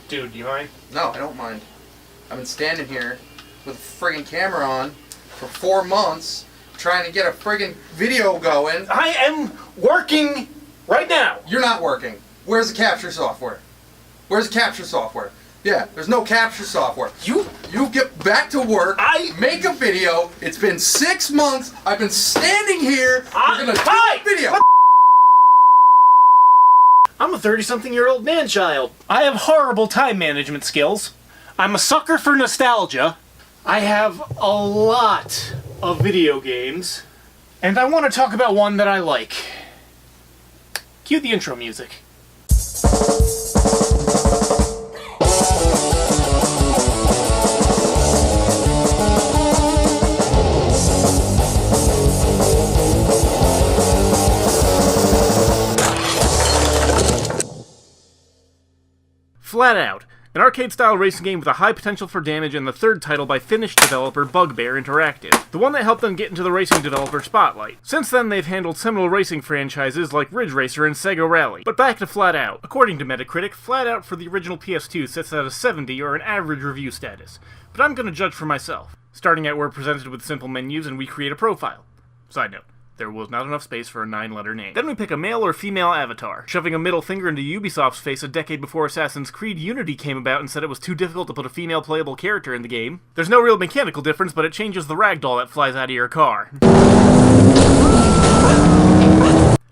Dude, do you mind? No, I don't mind. I've been standing here with a friggin' camera on for 4 months trying to get a friggin' video going. I am working right now. You're not working. Where's the capture software? Where's the capture software? Yeah, there's no capture software. You get back to work. Make a video. It's been 6 months. I've been standing here. We're gonna do a video. I'm a 30-something-year-old man-child. I have horrible time management skills. I'm a sucker for nostalgia. I have a lot of video games. And I want to talk about one that I like. Cue the intro music. Flat Out, an arcade-style racing game with a high potential for damage, and the third title by Finnish developer Bugbear Interactive, the one that helped them get into the racing developer spotlight. Since then, they've handled seminal racing franchises like Ridge Racer and Sega Rally. But back to Flat Out. According to Metacritic, Flat Out for the original PS2 sits at a 70 or an average review status. But I'm gonna judge for myself. Starting out, we're presented with simple menus and we create a profile. Side note. There was not enough space for a 9-letter name. Then we pick a male or female avatar, shoving a middle finger into Ubisoft's face a decade before Assassin's Creed Unity came about and said it was too difficult to put a female playable character in the game. There's no real mechanical difference, but it changes the ragdoll that flies out of your car.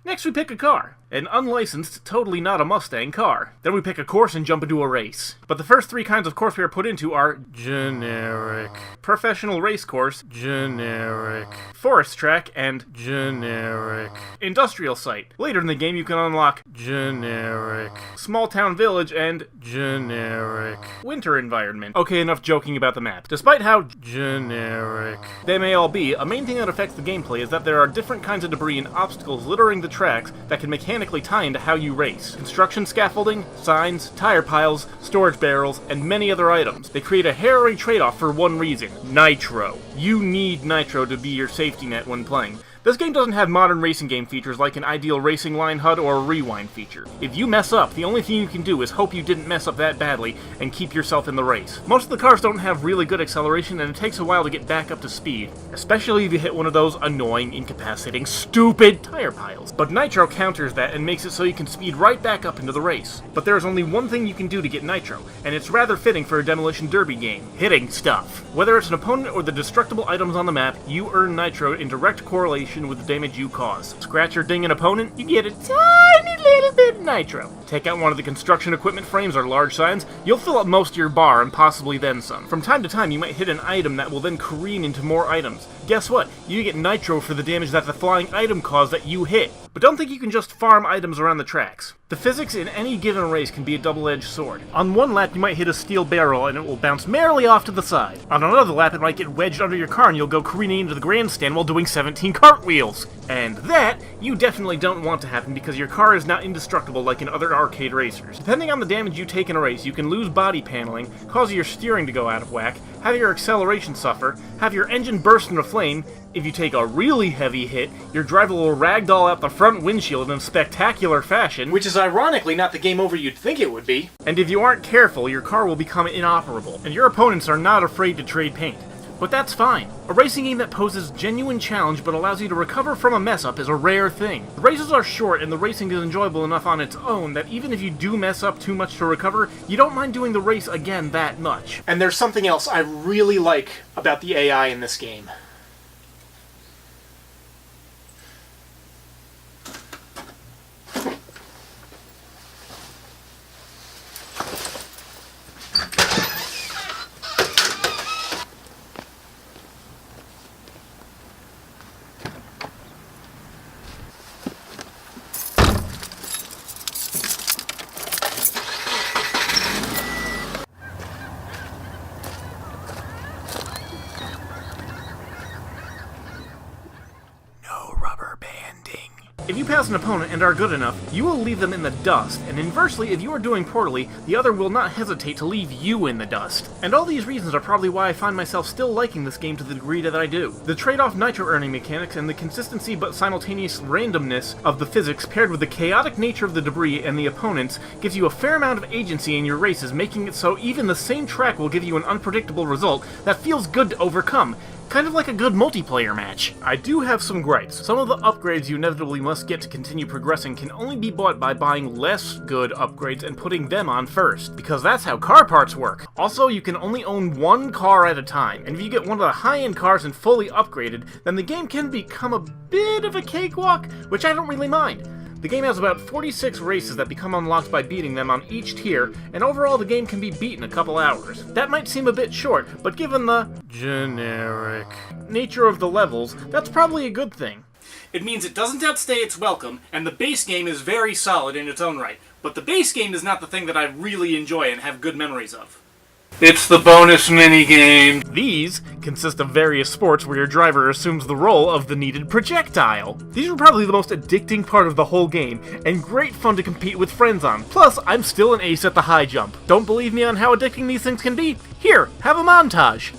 Next we pick a car. An unlicensed, totally not a Mustang car. Then we pick a course and jump into a race. But the first 3 kinds of course we are put into are generic, professional race course, generic, forest track, and generic, industrial site. Later in the game you can unlock generic, small town village, and generic, winter environment. Okay, enough joking about the map. Despite how generic they may all be, a main thing that affects the gameplay is that there are different kinds of debris and obstacles littering the tracks that can mechanically tie into how you race. Construction scaffolding, signs, tire piles, storage barrels, and many other items. They create a harrowing trade-off for one reason: nitro. You need nitro to be your safety net when playing. This game doesn't have modern racing game features like an ideal racing line HUD or a rewind feature. If you mess up, the only thing you can do is hope you didn't mess up that badly and keep yourself in the race. Most of the cars don't have really good acceleration and it takes a while to get back up to speed, especially if you hit one of those annoying, incapacitating, stupid tire piles. But Nitro counters that and makes it so you can speed right back up into the race. But there's only one thing you can do to get Nitro, and it's rather fitting for a Demolition Derby game: hitting stuff. Whether it's an opponent or the destructible items on the map, you earn Nitro in direct correlation with the damage you cause. Scratch or ding an opponent, you get a tiny little bit of nitro. Take out one of the construction equipment frames or large signs, you'll fill up most of your bar and possibly then some. From time to time you might hit an item that will then careen into more items. Guess what? You get nitro for the damage that the flying item caused that you hit. But don't think you can just farm items around the tracks. The physics in any given race can be a double-edged sword. On one lap you might hit a steel barrel and it will bounce merrily off to the side. On another lap it might get wedged under your car and you'll go careening into the grandstand while doing 17 cartwheels. And that, you definitely don't want to happen because your car is not indestructible like in other arcade racers. Depending on the damage you take in a race, you can lose body paneling, cause your steering to go out of whack, have your acceleration suffer, have your engine burst into flame. If you take a really heavy hit, your driver will ragdoll out the front windshield in spectacular fashion, which is ironically not the game over you'd think it would be. And if you aren't careful, your car will become inoperable, and your opponents are not afraid to trade paint. But that's fine. A racing game that poses genuine challenge but allows you to recover from a mess-up is a rare thing. The races are short and the racing is enjoyable enough on its own that even if you do mess up too much to recover, you don't mind doing the race again that much. And there's something else I really like about the AI in this game. If you pass an opponent and are good enough, you will leave them in the dust, and inversely, if you are doing poorly, the other will not hesitate to leave you in the dust. And all these reasons are probably why I find myself still liking this game to the degree that I do. The trade-off nitro earning mechanics and the consistency but simultaneous randomness of the physics paired with the chaotic nature of the debris and the opponents gives you a fair amount of agency in your races, making it so even the same track will give you an unpredictable result that feels good to overcome. Kind of like a good multiplayer match. I do have some gripes. Some of the upgrades you inevitably must get to continue progressing can only be bought by buying less good upgrades and putting them on first, because that's how car parts work. Also, you can only own one car at a time, and if you get one of the high-end cars and fully upgraded, then the game can become a bit of a cakewalk, which I don't really mind. The game has about 46 races that become unlocked by beating them on each tier, and overall the game can be beat in a couple hours. That might seem a bit short, but given the generic nature of the levels, that's probably a good thing. It means it doesn't outstay its welcome, and the base game is very solid in its own right. But the base game is not the thing that I really enjoy and have good memories of. It's the bonus minigame. These consist of various sports where your driver assumes the role of the needed projectile. These are probably the most addicting part of the whole game, and great fun to compete with friends on. Plus, I'm still an ace at the high jump. Don't believe me on how addicting these things can be? Here, have a montage.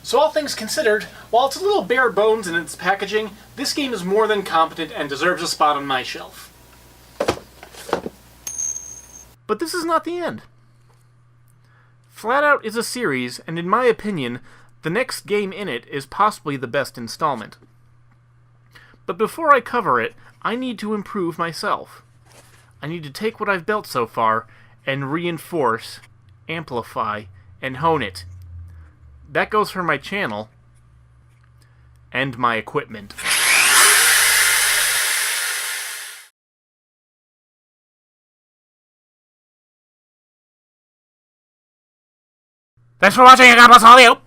So all things considered, while it's a little bare bones in its packaging, this game is more than competent and deserves a spot on my shelf. But this is not the end. Flat Out is a series, and in my opinion, the next game in it is possibly the best installment. But before I cover it, I need to improve myself. I need to take what I've built so far and reinforce, amplify, and hone it. That goes for my channel and my equipment. Thanks for watching, and God bless all of you!